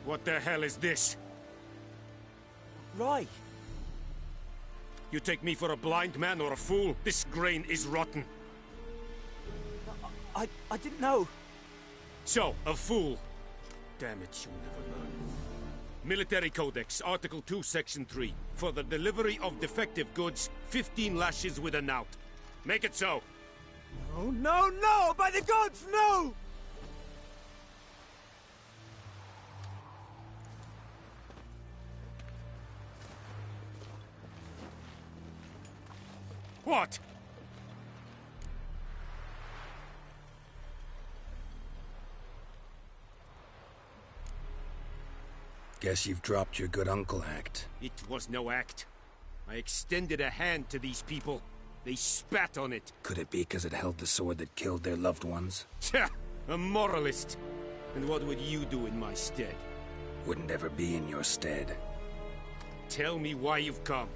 What the hell is this? Right. You take me for a blind man or a fool? This grain is rotten. I didn't know. So, a fool. Damn it, you'll never learn. Military Codex, Article 2, Section 3. For the delivery of defective goods, 15 lashes with a knout. Make it so. No, no, no! By the gods, no! What? Guess you've dropped your good uncle act. It was no act. I extended a hand to these people. They spat on it. Could it be because it held the sword that killed their loved ones? Tja, a moralist. And what would you do in my stead? Wouldn't ever be in your stead. Tell me why you've come.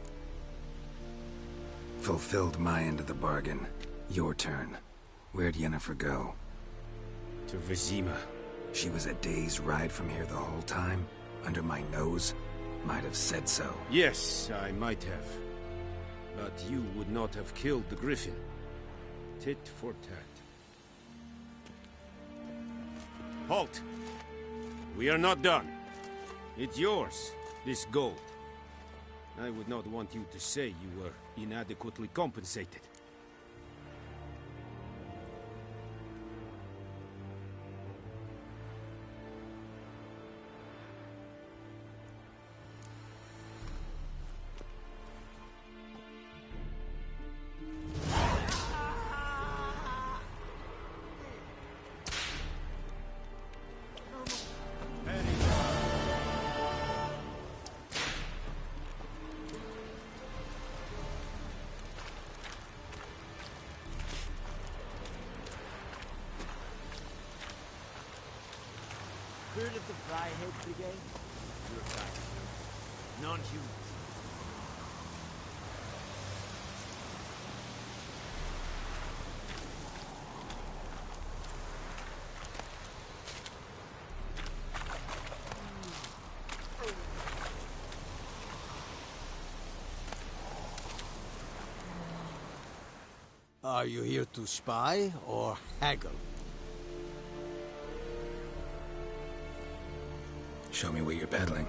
Fulfilled my end of the bargain. Your turn. Where'd Yennefer go? To Vizima. She was a day's ride from here the whole time? Under my nose? Might have said so. Yes, I might have. But you would not have killed the Griffin. Tit for tat. Halt! We are not done. It's yours, this gold. I would not want you to say you were inadequately compensated. Heard of the Fryhead Brigade? You're fine. Non-humans. Are you here to spy or haggle? Show me what you're peddling.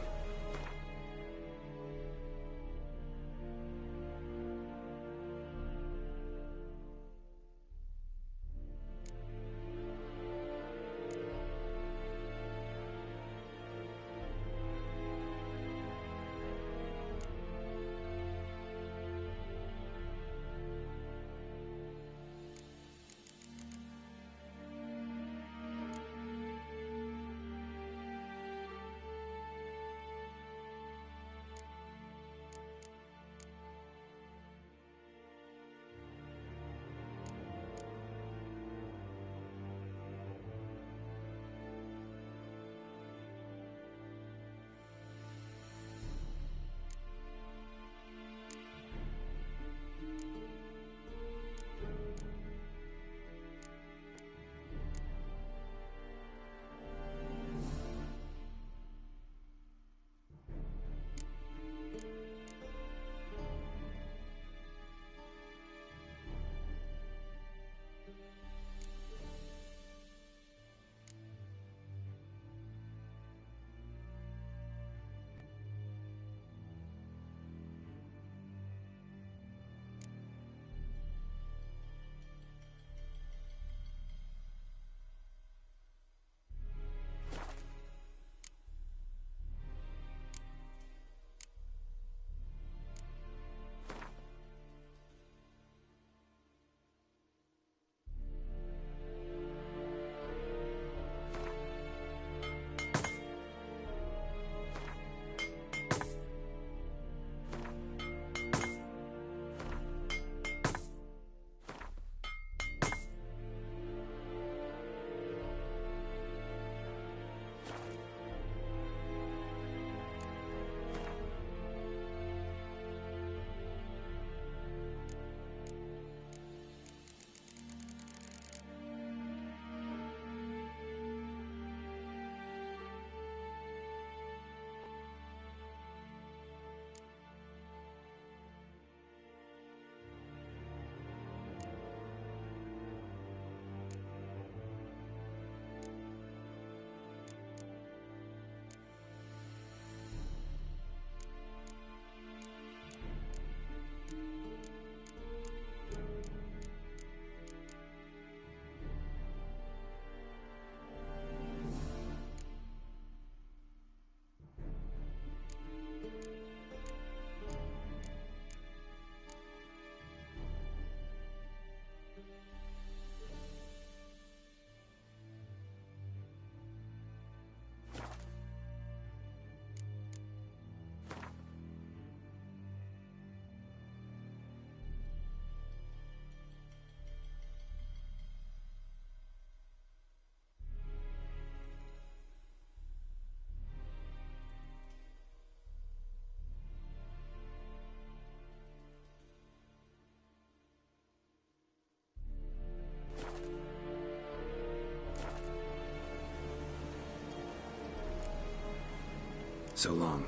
So long.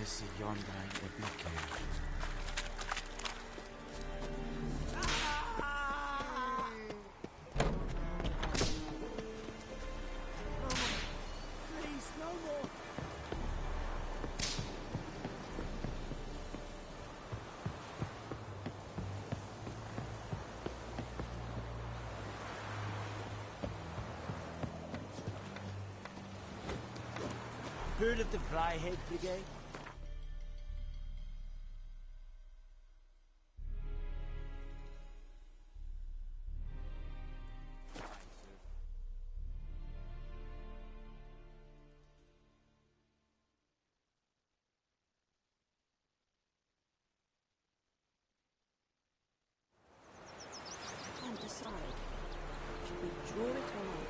Esse yonder ain't a big care. Please, no more. Heard of the Fryhead Brigade? Can't decide. Should we draw it or not?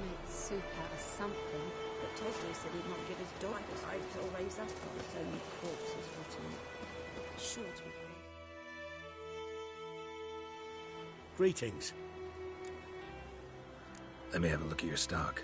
Make soup out of something, but Tosdo said he'd not give his dog a side till razor. It's only corpses rotting. Sure to be brave. Greetings. Let me have a look at your stock.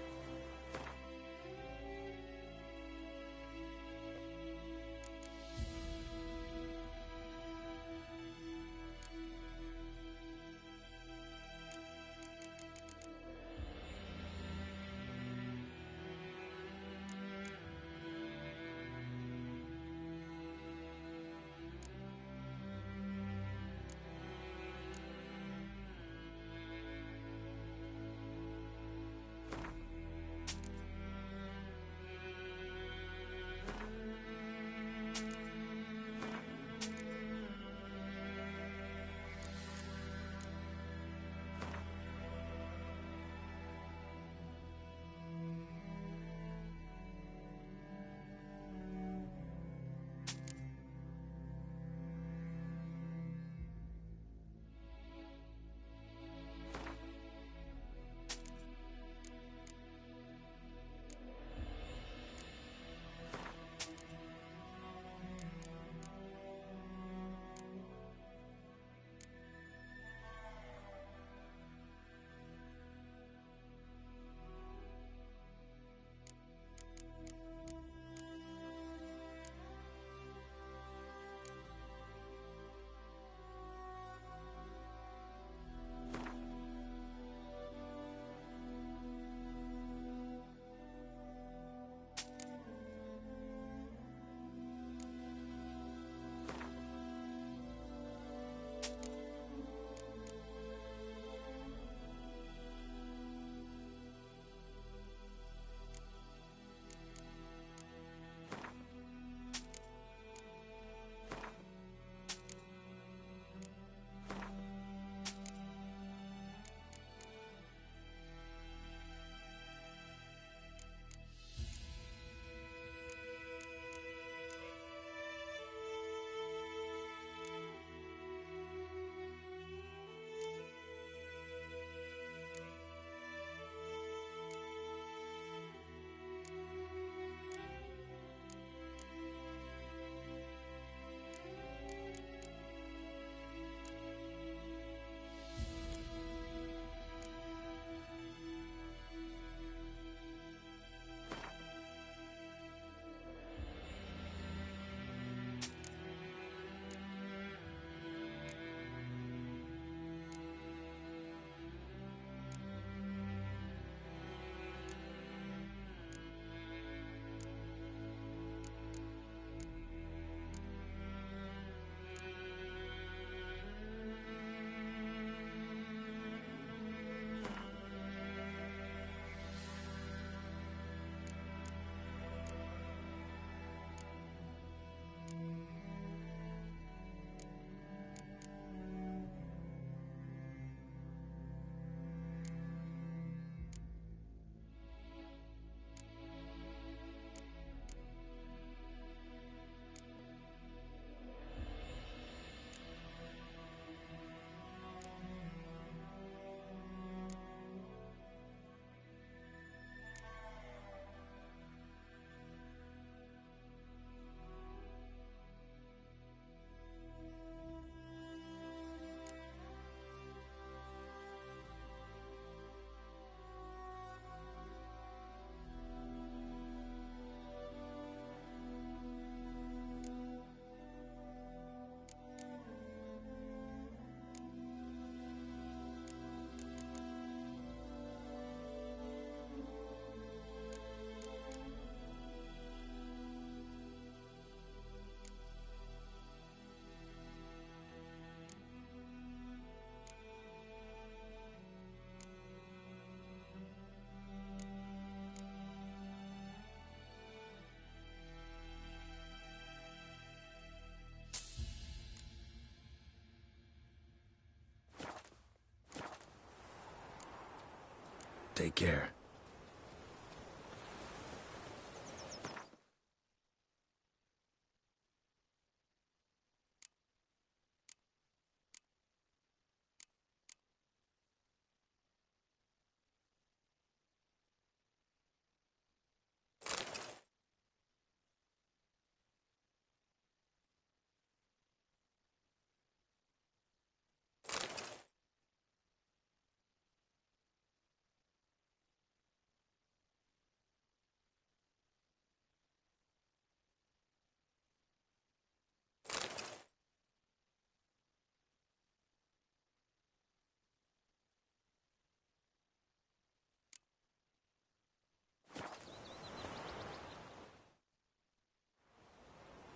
Take care.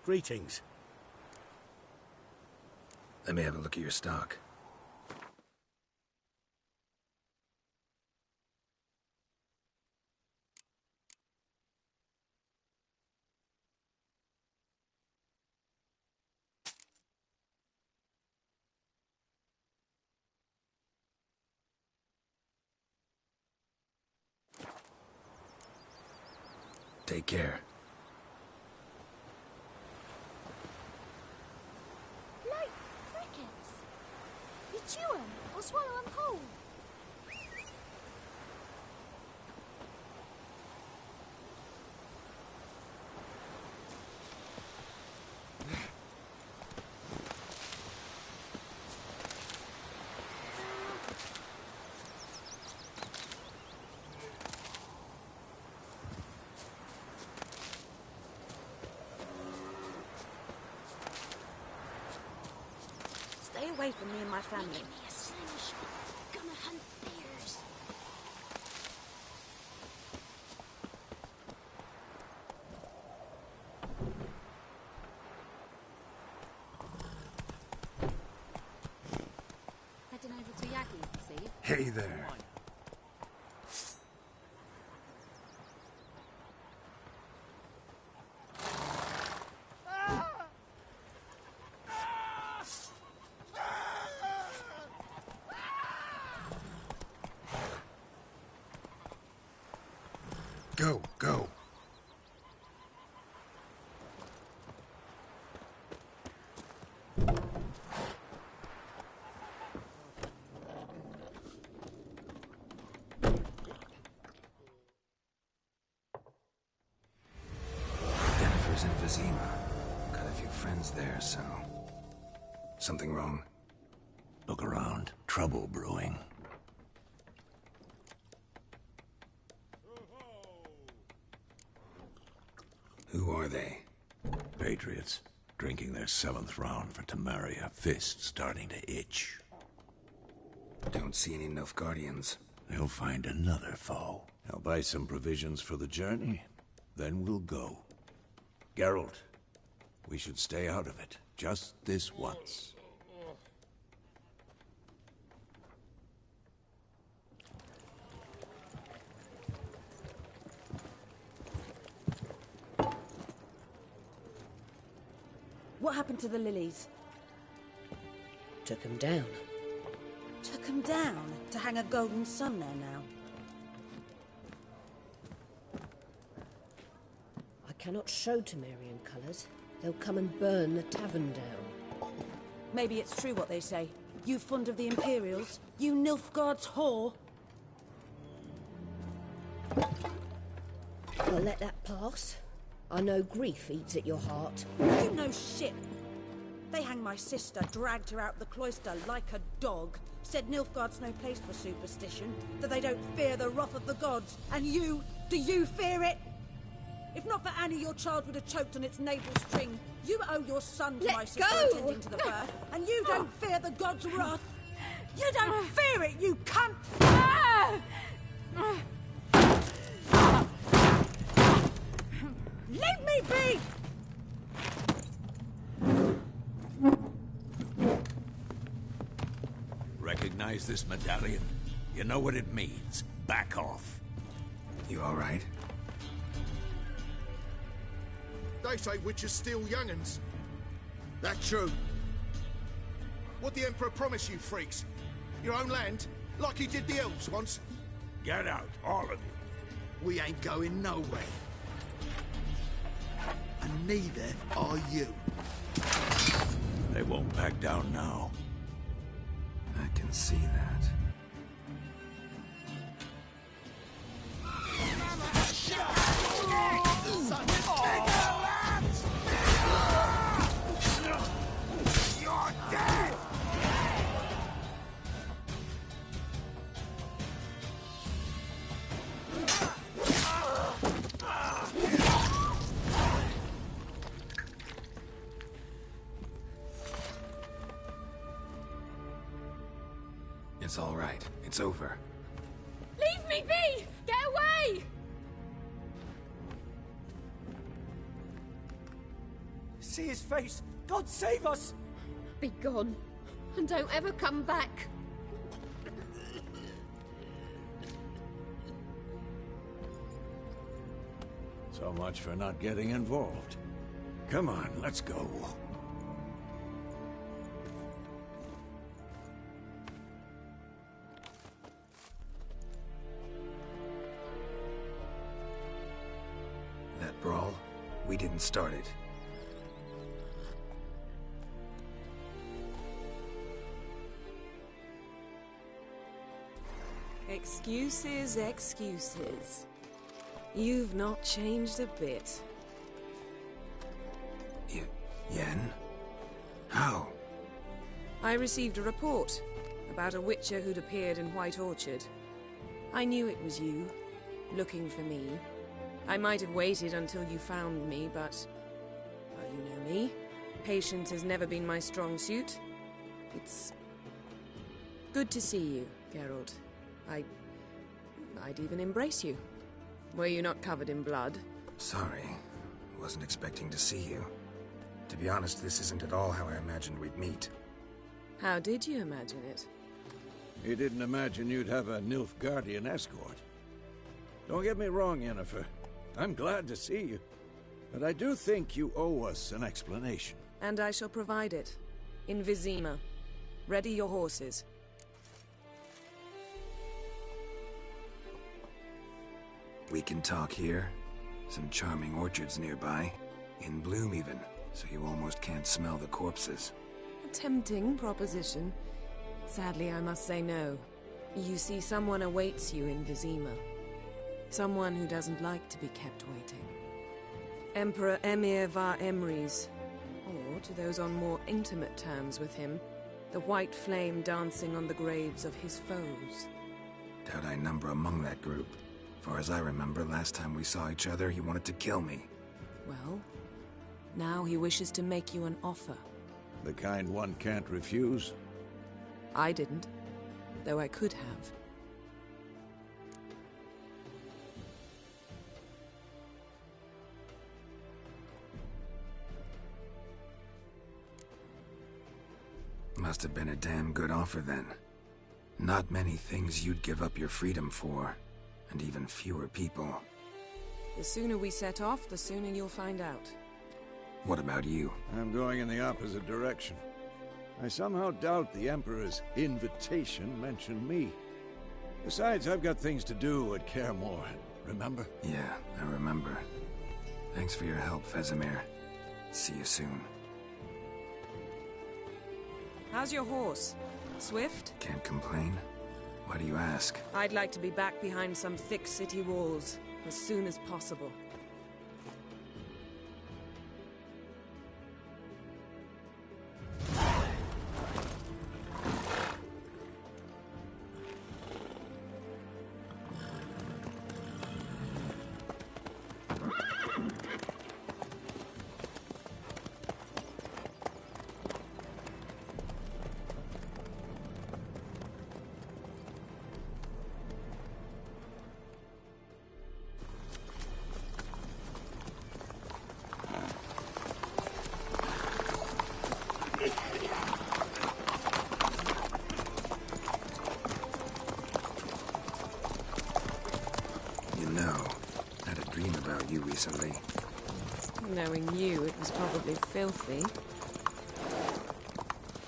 Greetings. Let me have a look at your stock. Take care. Like crickets. You chew them or swallow them whole. Stay away from me and my family. Give me a slingshot. Gonna hunt bears. Heading over to Yagi's this eve. Hey there. Go, go. Jennifer's in Vizima. Got a few friends there, so... Something wrong? Look around. Trouble brewing. Who are they? Patriots. Drinking their 7th round for Tamaria. Fist starting to itch. Don't see any Nilfgaardians. They'll find another foe. I'll buy some provisions for the journey. Then we'll go. Geralt, we should stay out of it. Just this once. What happened to the lilies? Took him down. Took them down to hang a golden sun there now. I cannot show Temerian colours. They'll come and burn the tavern down. Maybe it's true what they say. You fond of the Imperials? You Nilfgaard's whore? I'll let that pass. I know grief eats at your heart. You know shit. They hanged my sister, dragged her out the cloister like a dog. Said Nilfgaard's no place for superstition, that they don't fear the wrath of the gods. And you, do you fear it? If not for Annie, your child would have choked on its navel string. You owe your son to my sister attending to the birth, and you don't fear the gods' wrath. You don't fear it, you cunt! Leave me be! Recognize this medallion? You know what it means. Back off. You all right? They say witches steal young'uns. That true. What the Emperor promised you freaks? Your own land? Like he did the elves once? Get out, all of you. We ain't going nowhere. And neither are you. They won't back down now. I can see that. You're dead! It's all right. It's over. Leave me be! Get away! See his face! God save us! Be gone, and don't ever come back. So much for not getting involved. Come on, let's go. That brawl, we didn't start it. Excuses, excuses. You've not changed a bit. Yen? How? I received a report about a witcher who'd appeared in White Orchard. I knew it was you, looking for me. I might have waited until you found me, but... well, you know me. Patience has never been my strong suit. It's... good to see you, Geralt. I'd even embrace you. Were you not covered in blood? Sorry. Wasn't expecting to see you. To be honest, this isn't at all how I imagined we'd meet. How did you imagine it? You didn't imagine you'd have a Nilfgaardian escort. Don't get me wrong, Yennefer. I'm glad to see you. But I do think you owe us an explanation. And I shall provide it. In Vizima. Ready your horses. We can talk here. Some charming orchards nearby. In bloom even, so you almost can't smell the corpses. A tempting proposition. Sadly, I must say no. You see, someone awaits you in Vizima. Someone who doesn't like to be kept waiting. Emperor Emir var Emrys. Or, to those on more intimate terms with him, the white flame dancing on the graves of his foes. Doubt I number among that group. Far as I remember, last time we saw each other, he wanted to kill me. Well, now he wishes to make you an offer. The kind one can't refuse? I didn't, though I could have. Must have been a damn good offer then. Not many things you'd give up your freedom for. And even fewer people. The sooner we set off, the sooner you'll find out. What about you? I'm going in the opposite direction. I somehow doubt the Emperor's invitation mentioned me. Besides, I've got things to do at Kaer Morhen, remember? Yeah, I remember. Thanks for your help, Vesemir. See you soon. How's your horse? Swift? Can't complain. Why do you ask? I'd like to be back behind some thick city walls, as soon as possible. Recently. Knowing you, it was probably filthy.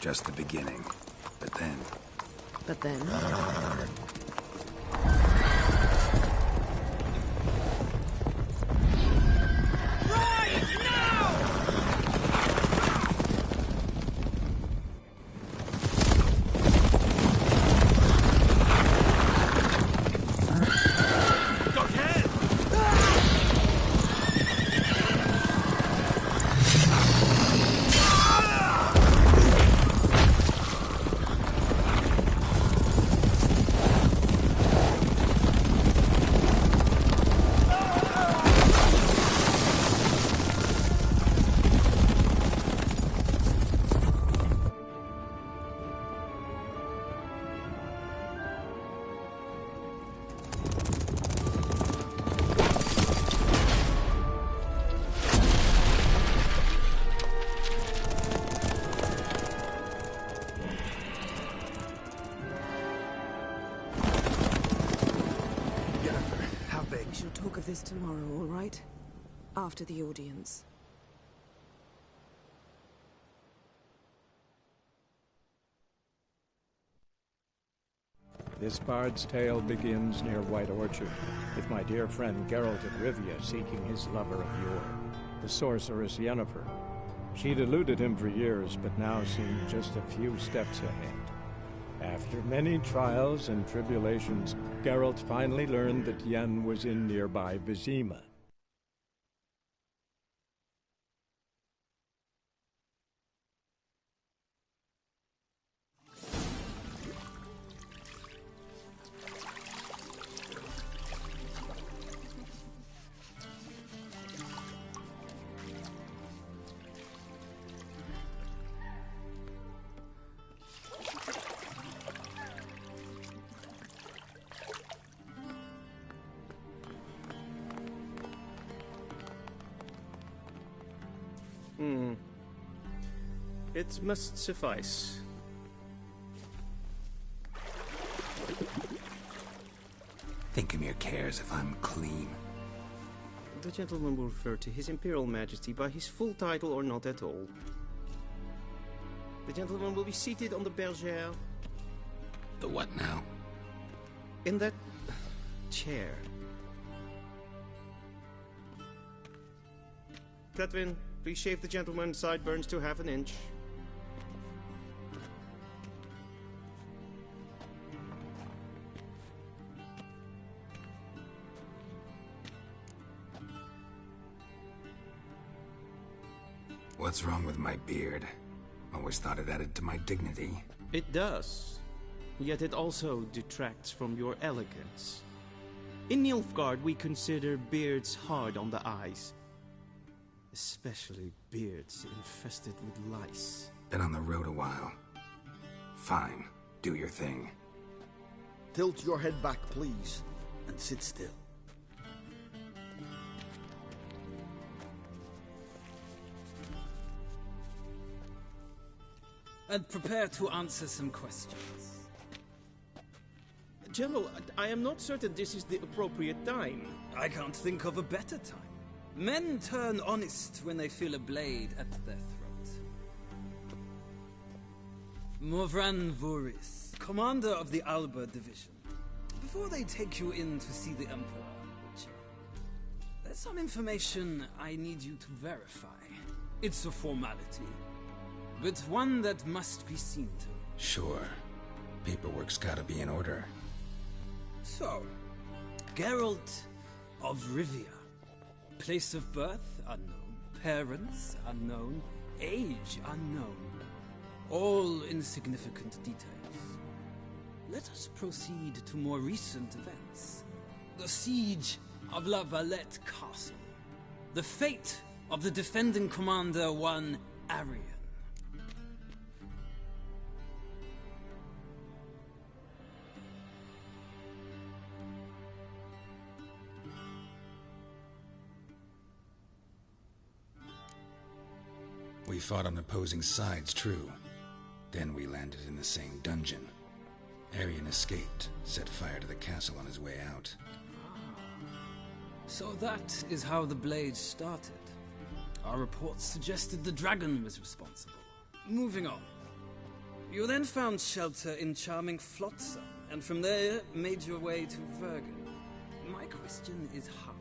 Just the beginning. But then... But then... this tomorrow, all right? After the audience. This bard's tale begins near White Orchard, with my dear friend Geralt of Rivia seeking his lover of yore, the sorceress Yennefer. She'd eluded him for years, but now seemed just a few steps ahead. After many trials and tribulations, Geralt finally learned that Yen was in nearby Vizima. It must suffice. Think Emir cares if I'm clean? The gentleman will refer to His Imperial Majesty by his full title or not at all. The gentleman will be seated on the bergère. The what now? In that chair. Catwin, please shave the gentleman's sideburns to half an inch. What's wrong with my beard? Always thought it added to my dignity. It does. Yet it also detracts from your elegance. In Nilfgaard, we consider beards hard on the eyes. Especially beards infested with lice. Been on the road a while. Fine. Do your thing. Tilt your head back, please, and sit still. And prepare to answer some questions. General, I am not certain this is the appropriate time. I can't think of a better time. Men turn honest when they feel a blade at their throat. Morvran Voris, commander of the Alba Division. Before they take you in to see the Emperor, there's some information I need you to verify. It's a formality, but one that must be seen to. Sure. Paperwork's gotta be in order. So, Geralt of Rivia. Place of birth unknown, parents unknown, age unknown. All insignificant details. Let us proceed to more recent events. The siege of La Valette Castle. The fate of the defending commander, one Arian. We fought on opposing sides, true. Then we landed in the same dungeon. Arian escaped, set fire to the castle on his way out. So that is how the blade started. Our reports suggested the dragon was responsible. Moving on. You then found shelter in charming Flotsam, and from there made your way to Vergen. My question is how?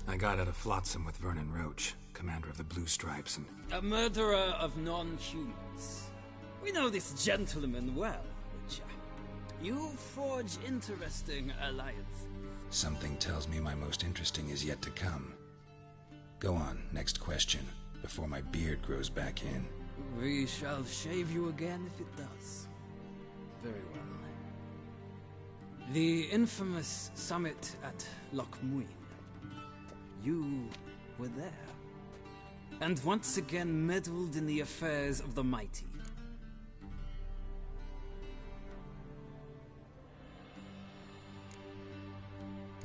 I got out of Flotsam with Vernon Roach, commander of the Blue Stripes, and... A murderer of non-humans. We know this gentleman well, Witcher. You forge interesting alliances. Something tells me my most interesting is yet to come. Go on, next question, before my beard grows back in. We shall shave you again if it does. Very well. The infamous summit at Loch Muin. You were there, and once again meddled in the affairs of the mighty.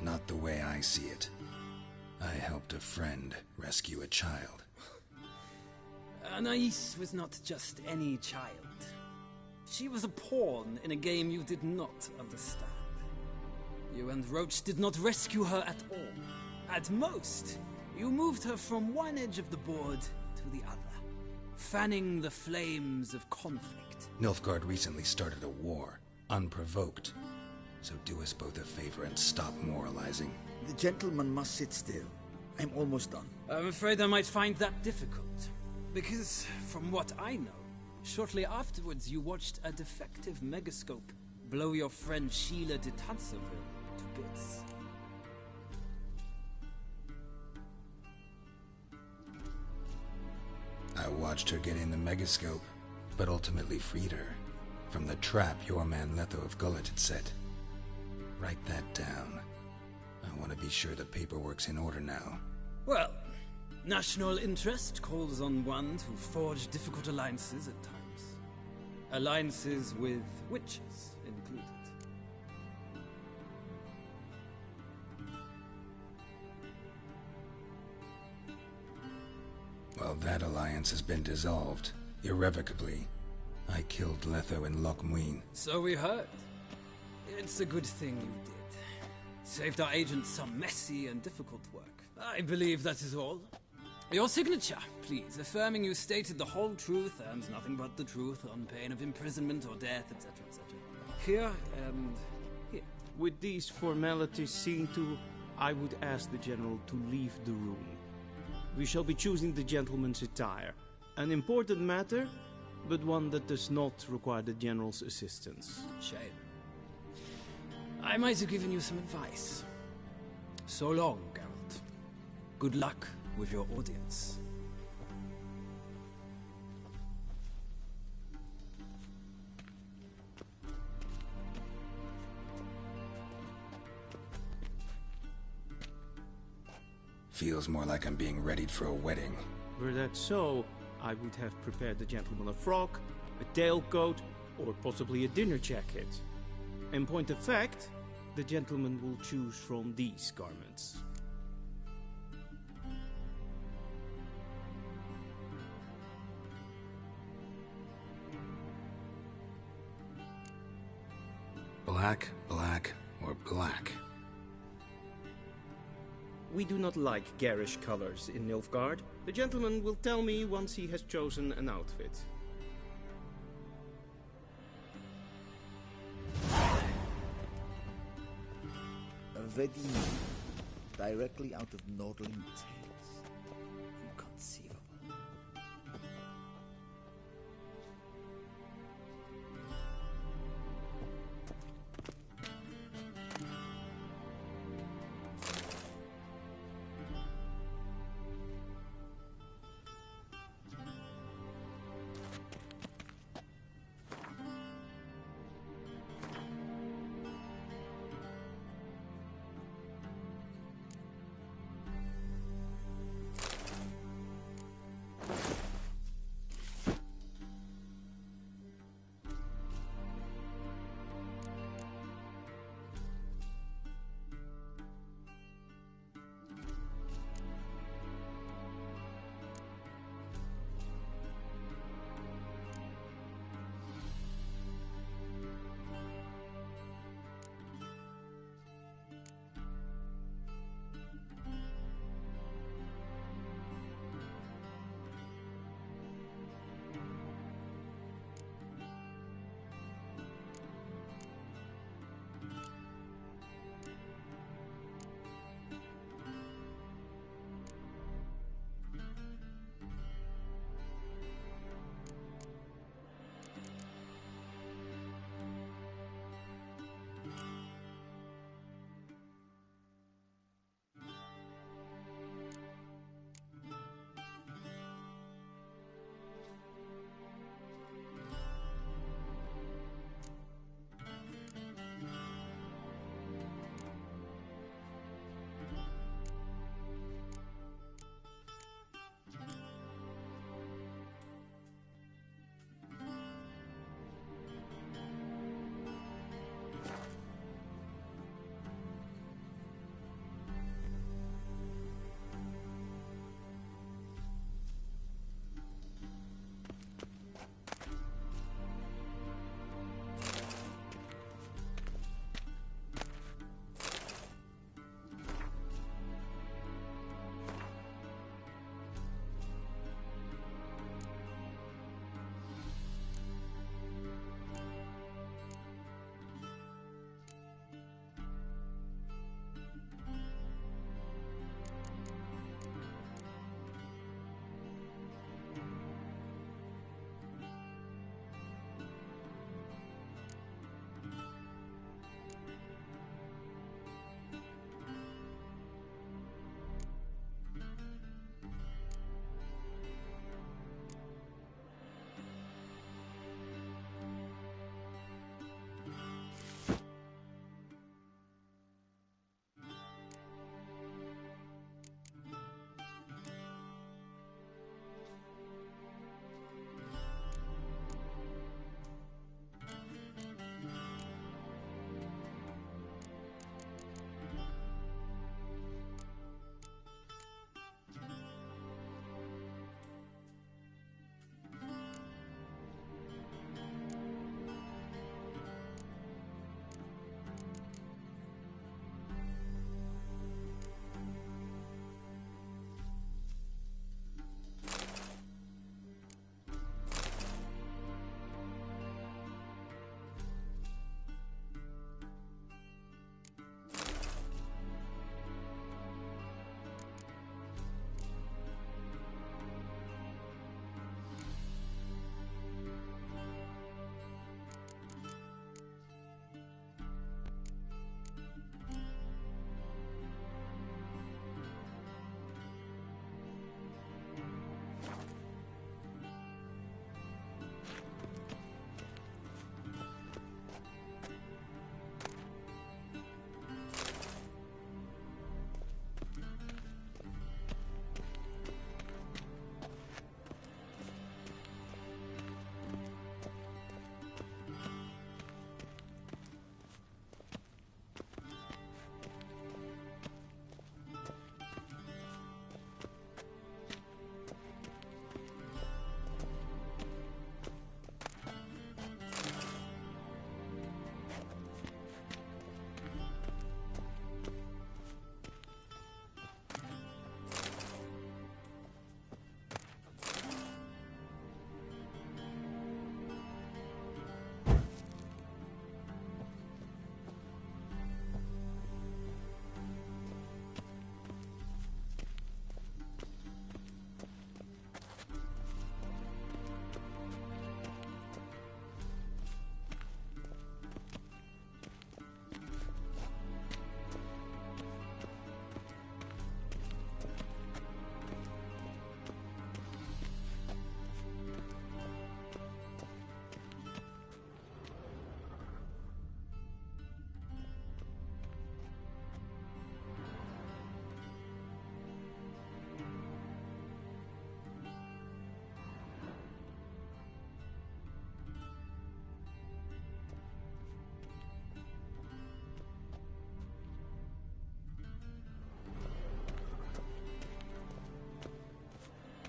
Not the way I see it. I helped a friend rescue a child. Anais was not just any child. She was a pawn in a game you did not understand. You and Roach did not rescue her at all. At most, you moved her from one edge of the board to the other, fanning the flames of conflict. Nilfgaard recently started a war, unprovoked. So do us both a favor and stop moralizing. The gentleman must sit still. I'm almost done. I'm afraid I might find that difficult. Because, from what I know, shortly afterwards you watched a defective megascope blow your friend Sheila de Tanseville to bits. I watched her get in the megascope, but ultimately freed her from the trap your man Letho of Gullet had set. Write that down. I want to be sure the paperwork's in order now. Well, national interest calls on one to forge difficult alliances at times. Alliances with witches included. Well, that alliance has been dissolved, irrevocably. I killed Letho in Loch Muin. So we heard. It's a good thing you did. Saved our agent some messy and difficult work. I believe that is all. Your signature, please, affirming you stated the whole truth and nothing but the truth on pain of imprisonment or death, etc., etc. Here and here. With these formalities seen to, I would ask the General to leave the room. We shall be choosing the gentleman's attire. An important matter, but one that does not require the General's assistance. Shame. I might have given you some advice. So long, Geralt. Good luck with your audience. Feels more like I'm being readied for a wedding. Were that so, I would have prepared the gentleman a frock, a tailcoat, or possibly a dinner jacket. In point of fact, the gentleman will choose from these garments. Black, black, or black? We do not like garish colors in Nilfgaard. The gentleman will tell me once he has chosen an outfit. A wedding directly out of Nordling Tales. Inconceivable.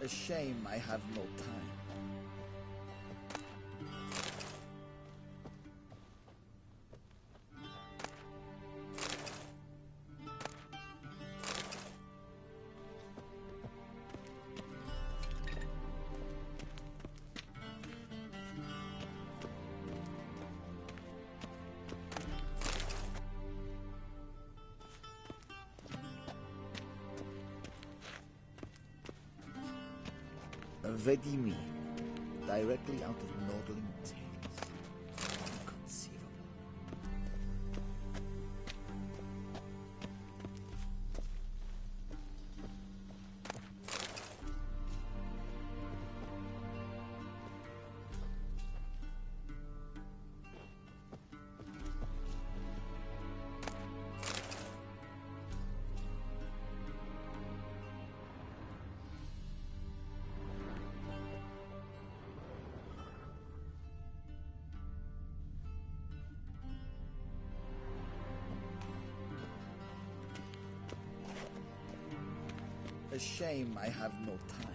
A shame I have no time. Vedimi, directly out of Nordling Tales. Inconceivable. A shame I have no time.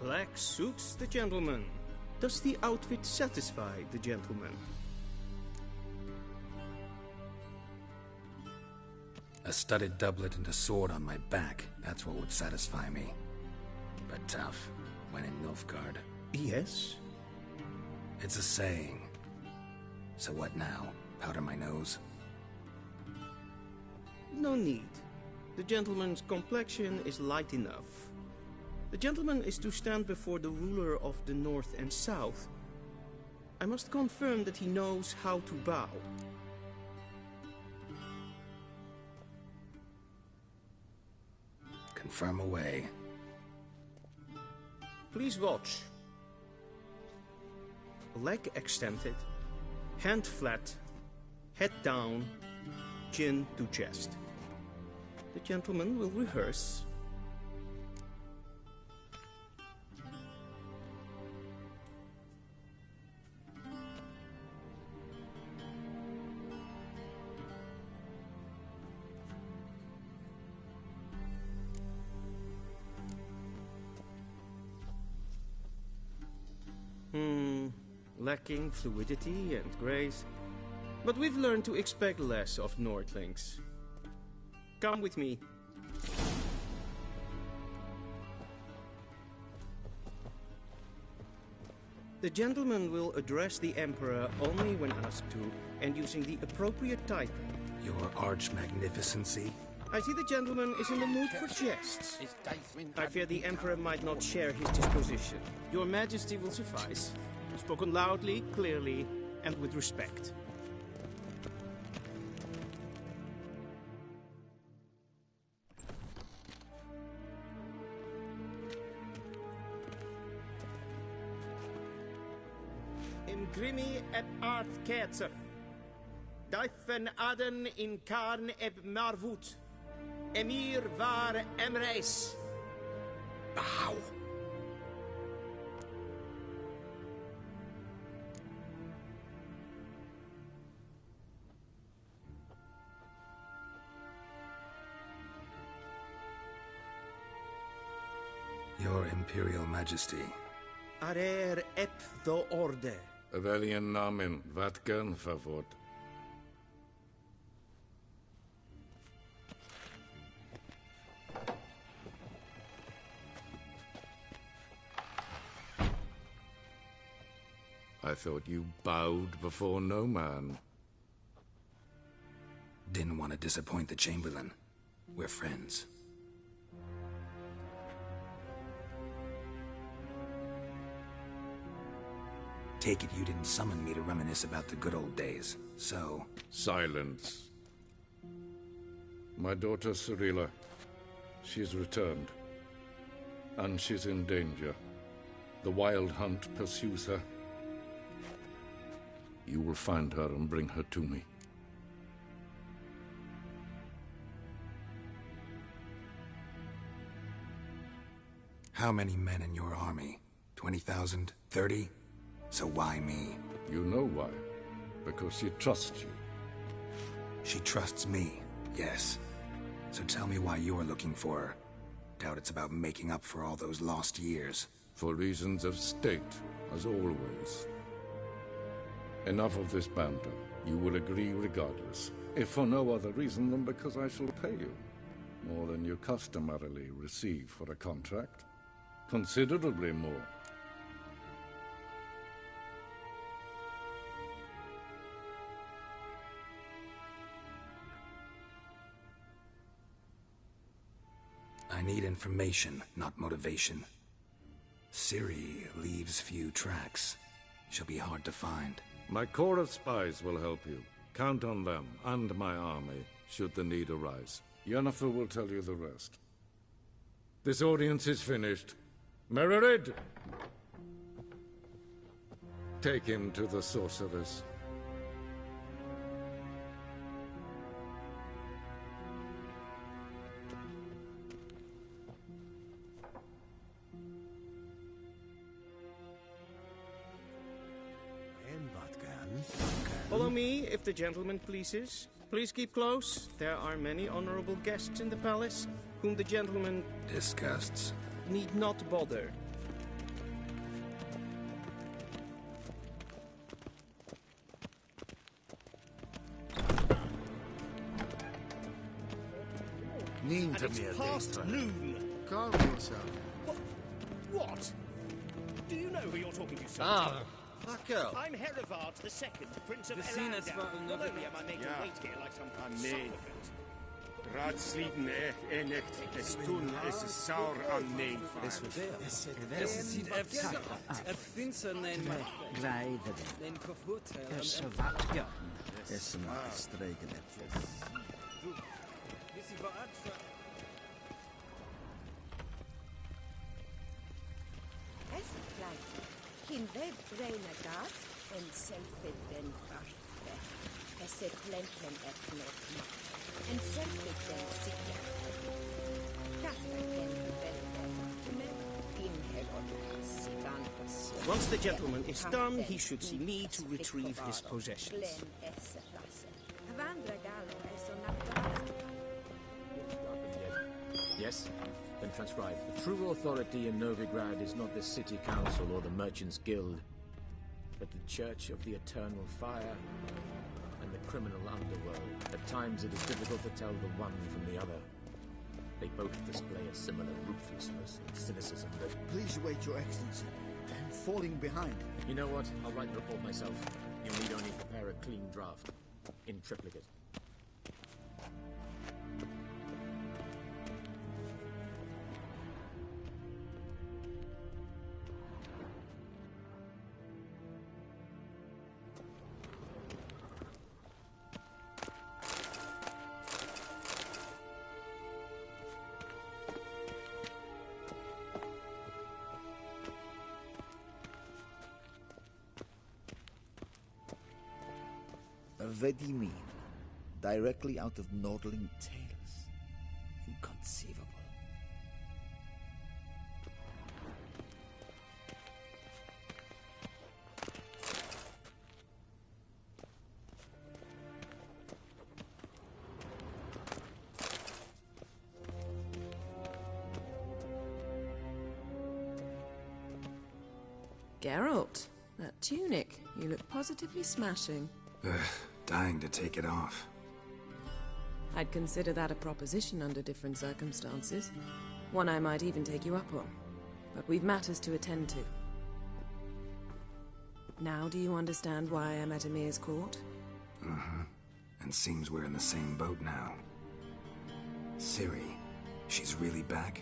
Black suits the gentleman. Does the outfit satisfy the gentleman? A studded doublet and a sword on my back, that's what would satisfy me. But tough, when in Nilfgaard. Yes? It's a saying. So what now? Powder my nose? No need. The gentleman's complexion is light enough. The gentleman is to stand before the ruler of the North and South. I must confirm that he knows how to bow. Confirm away. Please watch. Leg extended, hand flat, head down, chin to chest. The gentleman will rehearse. Lacking fluidity and grace, but we've learned to expect less of Nordlings. Come with me. The gentleman will address the Emperor only when asked to, and using the appropriate title. Your Arch-Magnificency? I see the gentleman is in the mood for jests. I fear the Emperor might not share his disposition. Your Majesty will suffice. Spoken loudly, clearly, and with respect. Imgrimi et art ketzer. Daifen aden in karn eb marvut. Emir var emreis. Bow. Your Imperial Majesty. Arer ep the orde. Welchen Namen? Wat kan favor? I thought you bowed before no man. Didn't want to disappoint the Chamberlain. We're friends. Take it you didn't summon me to reminisce about the good old days, so... Silence. My daughter Cirilla, she's returned. And she's in danger. The Wild Hunt pursues her. You will find her and bring her to me. How many men in your army? 20,000? 30? So why me? You know why. Because she trusts you. She trusts me, yes. So tell me why you're looking for her. Doubt it's about making up for all those lost years. For reasons of state, as always. Enough of this banter. You will agree regardless. If for no other reason than because I shall pay you. More than you customarily receive for a contract. Considerably more. I need information, not motivation. Ciri leaves few tracks. She'll be hard to find. My corps of spies will help you. Count on them, and my army, should the need arise. Yennefer will tell you the rest. This audience is finished. Mererid! Take him to the sorceress. Follow me, if the gentleman pleases. Please keep close. There are many honorable guests in the palace, whom the gentleman... disgusts. ...need not bother. And it's past noon. Calm yourself. What? Do you know who you're talking to, sir? Fuck up. I'm Herivard II, Prince of Seen as well, Elandar. no, Not only am I making Yeah. wait here like some Nee. supplicant. Raadsleden echt, es tun, es ist sauer an nee. Es sieht finster nein Gleider. nein verurteilen. Kessevatja. Essen streken het. Cyn feb brein gat, en selfyd den farthe. Esse plenken etnod ma. En selfyd den sigiat. Kasper den velde. In helod sidan. Once the gentleman is done, he should see me to retrieve his possessions. Yes, then transcribe. The true authority in Novigrad is not the city council or the merchants' guild, but the Church of the Eternal Fire and the criminal underworld. At times it is difficult to tell the one from the other. They both display a similar ruthlessness and cynicism that... Please wait, Your Excellency. I'm falling behind. You know what? I'll write the report myself. You'll need only prepare a clean draft. In triplicate. Vedimin, directly out of Nordling tales. Inconceivable. Geralt, that tunic. You look positively smashing. Dying to take it off. I'd consider that a proposition under different circumstances. One I might even take you up on. But we've matters to attend to. Now do you understand why I'm at Emir's court? Uh-huh. And seems we're in the same boat now. Ciri, she's really back?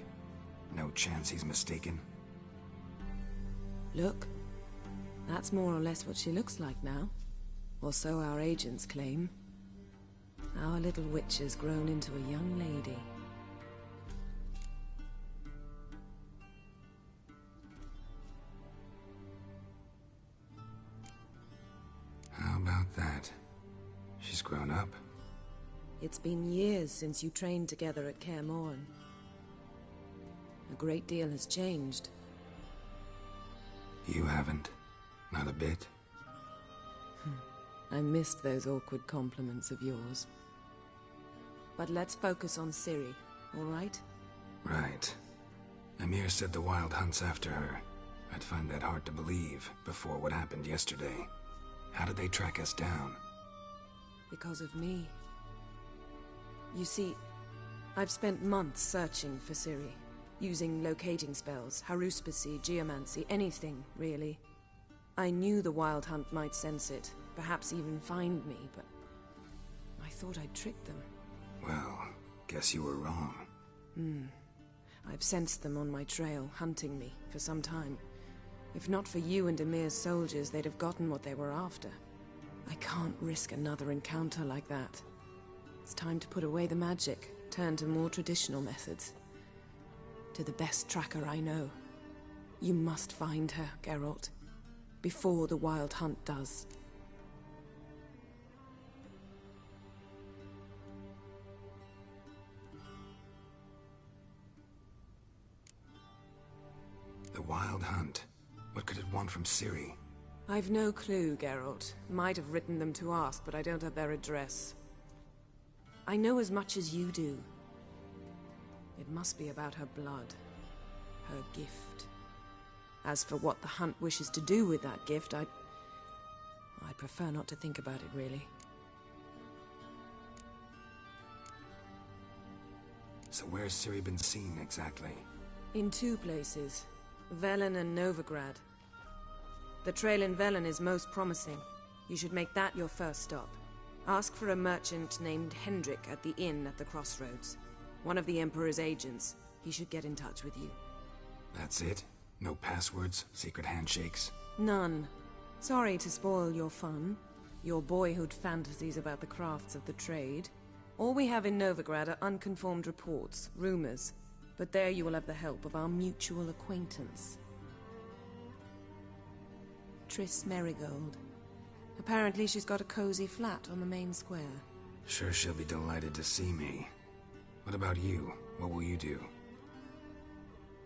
No chance he's mistaken? Look, that's more or less what she looks like now. Or so our agents claim. Our little witch has grown into a young lady. How about that? She's grown up. It's been years since you trained together at Kaer Morhen. A great deal has changed. You haven't? Not a bit? I missed those awkward compliments of yours. But let's focus on Ciri, all right? Right. Emir said the Wild Hunt's after her. I'd find that hard to believe before what happened yesterday. How did they track us down? Because of me. You see, I've spent months searching for Ciri, using locating spells, haruspicy, geomancy, anything, really. I knew the Wild Hunt might sense it, perhaps even find me, but I thought I'd tricked them. Well, guess you were wrong. I've sensed them on my trail, hunting me, for some time. If not for you and Emir's soldiers, they'd have gotten what they were after. I can't risk another encounter like that. It's time to put away the magic, turn to more traditional methods. To the best tracker I know. You must find her, Geralt. Before the Wild Hunt does. The Wild Hunt. What could it want from Ciri? I've no clue, Geralt. Might have written them to ask, but I don't have their address. I know as much as you do. It must be about her blood. Her gift. As for what the Hunt wishes to do with that gift, I prefer not to think about it, really. So where's Ciri been seen, exactly? In two places. Velen and Novigrad. The trail in Velen is most promising. You should make that your first stop. Ask for a merchant named Hendrik at the inn at the crossroads. One of the Emperor's agents. He should get in touch with you. That's it? No passwords? Secret handshakes? None. Sorry to spoil your fun. Your boyhood fantasies about the crafts of the trade. All we have in Novigrad are unconfirmed reports, rumors. But there you will have the help of our mutual acquaintance. Triss Merigold. Apparently she's got a cozy flat on the main square. Sure she'll be delighted to see me. What about you? What will you do?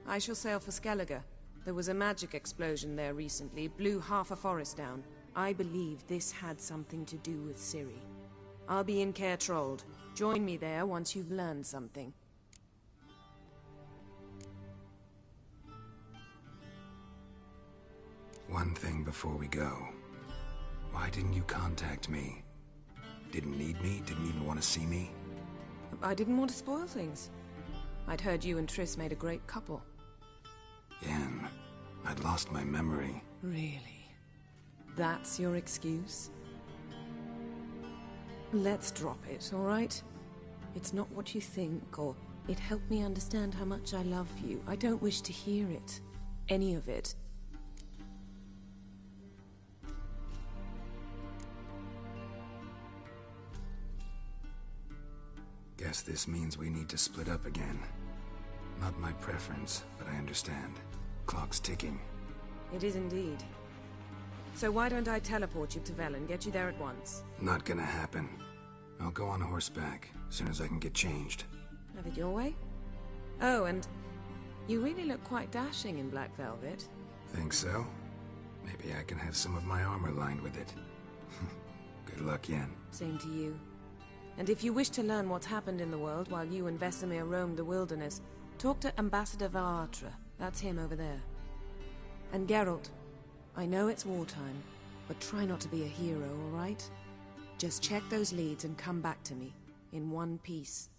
I shall sail for Skellige. There was a magic explosion there recently, blew half a forest down. I believe this had something to do with Ciri. I'll be in Caer Trold. Join me there once you've learned something. One thing before we go. Why didn't you contact me? Didn't need me? Didn't even want to see me? I didn't want to spoil things. I'd heard you and Triss made a great couple. Yen, I'd lost my memory. Really? That's your excuse? Let's drop it, all right? It's not what you think, or it helped me understand how much I love you. I don't wish to hear it. Any of it. Guess this means we need to split up again. Not my preference, but I understand. Clock's ticking. It is indeed. So why don't I teleport you to Velen, get you there at once? Not gonna happen. I'll go on horseback, as soon as I can get changed. Have it your way? Oh, and you really look quite dashing in black velvet. Think so? Maybe I can have some of my armor lined with it. Good luck, Yen. Same to you. And if you wish to learn what's happened in the world while you and Vesemir roamed the wilderness, talk to Ambassador Valatra. That's him over there. And Geralt, I know it's wartime, but try not to be a hero, all right? Just check those leads and come back to me, in one piece.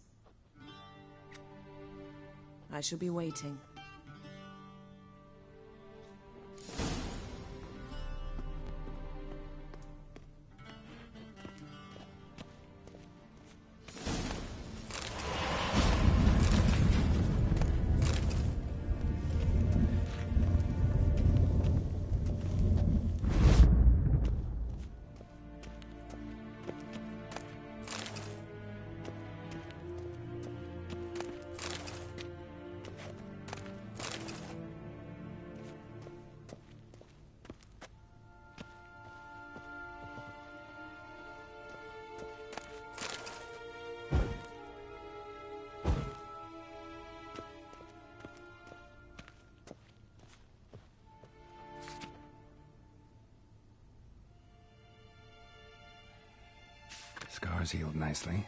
I shall be waiting. scars healed nicely.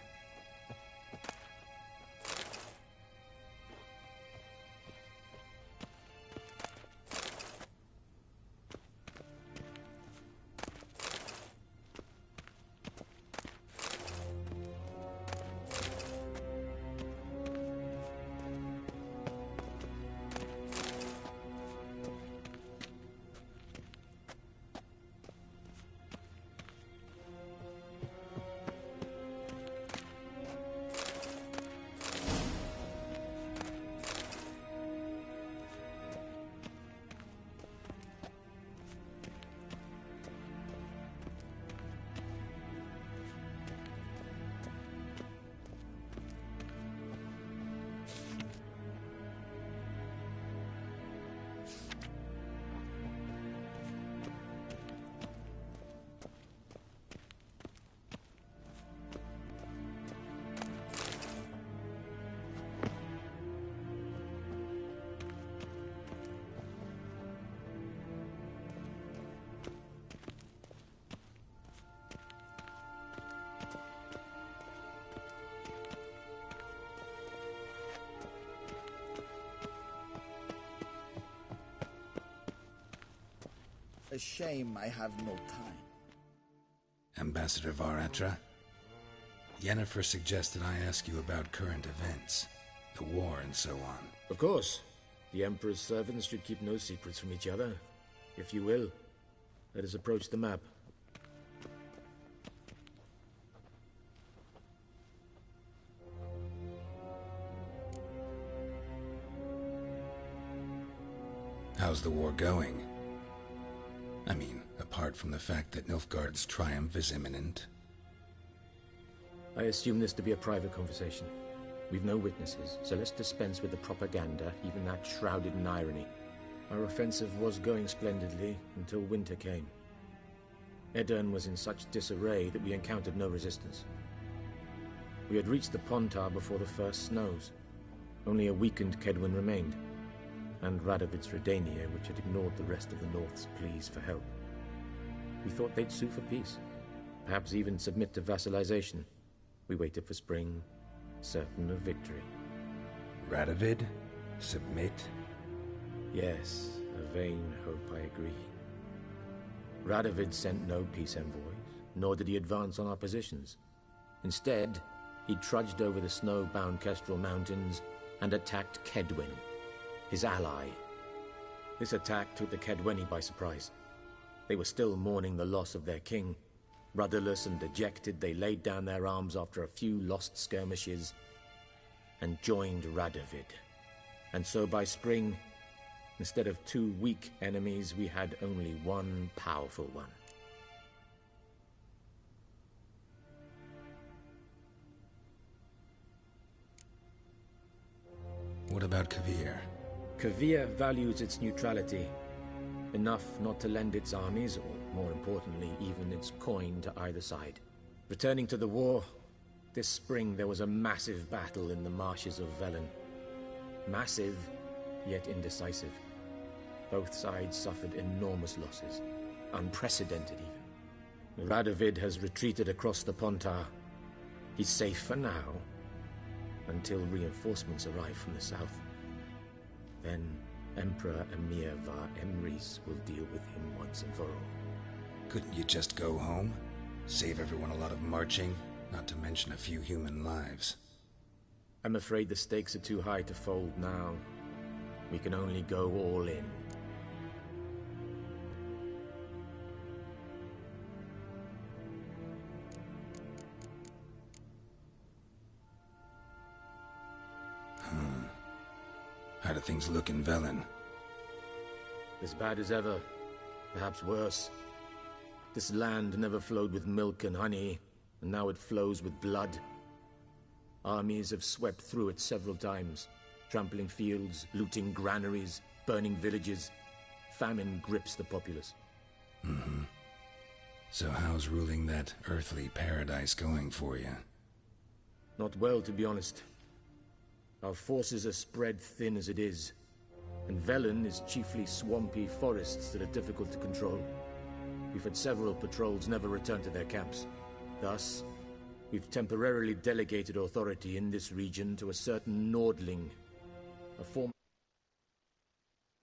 A shame I have no time. Ambassador Varatra, Yennefer suggested I ask you about current events, the war and so on. Of course. The Emperor's servants should keep no secrets from each other. If you will, let us approach the map. How's the war going? I mean, apart from the fact that Nilfgaard's triumph is imminent. I assume this to be a private conversation. We've no witnesses, so let's dispense with the propaganda, even that shrouded in irony. Our offensive was going splendidly until winter came. Edirn was in such disarray that we encountered no resistance. We had reached the Pontar before the first snows. Only a weakened Kedwin remained, and Radovid's Redania, which had ignored the rest of the North's pleas for help. We thought they'd sue for peace, perhaps even submit to vassalization. We waited for spring, certain of victory. Radovid? Submit? Yes, a vain hope, I agree. Radovid sent no peace envoys, nor did he advance on our positions. Instead, he trudged over the snow-bound Kestrel Mountains and attacked Kedwen, his ally. This attack took the Kedweni by surprise. They were still mourning the loss of their king. Rudderless and dejected, they laid down their arms after a few lost skirmishes and joined Radovid. And so by spring, instead of two weak enemies, we had only one powerful one. What about Kavir? Kavir values its neutrality, enough not to lend its armies, or more importantly, even its coin to either side. Returning to the war, this spring there was a massive battle in the marshes of Velen. Massive, yet indecisive. Both sides suffered enormous losses, unprecedented even. Radovid has retreated across the Pontar. He's safe for now, until reinforcements arrive from the south. Then Emperor Emir Var Emrys will deal with him once and for all. Couldn't you just go home? Save everyone a lot of marching, not to mention a few human lives. I'm afraid the stakes are too high to fold now. We can only go all in. How do things look in Velen? As bad as ever, perhaps worse. This land never flowed with milk and honey, and now it flows with blood. Armies have swept through it several times, trampling fields, looting granaries, burning villages. Famine grips the populace. Mm-hmm. So how's ruling that earthly paradise going for you? Not well, to be honest. Our forces are spread thin as it is, and Velen is chiefly swampy forests that are difficult to control. We've had several patrols never return to their camps. Thus, We've temporarily delegated authority in this region to a certain Nordling, a form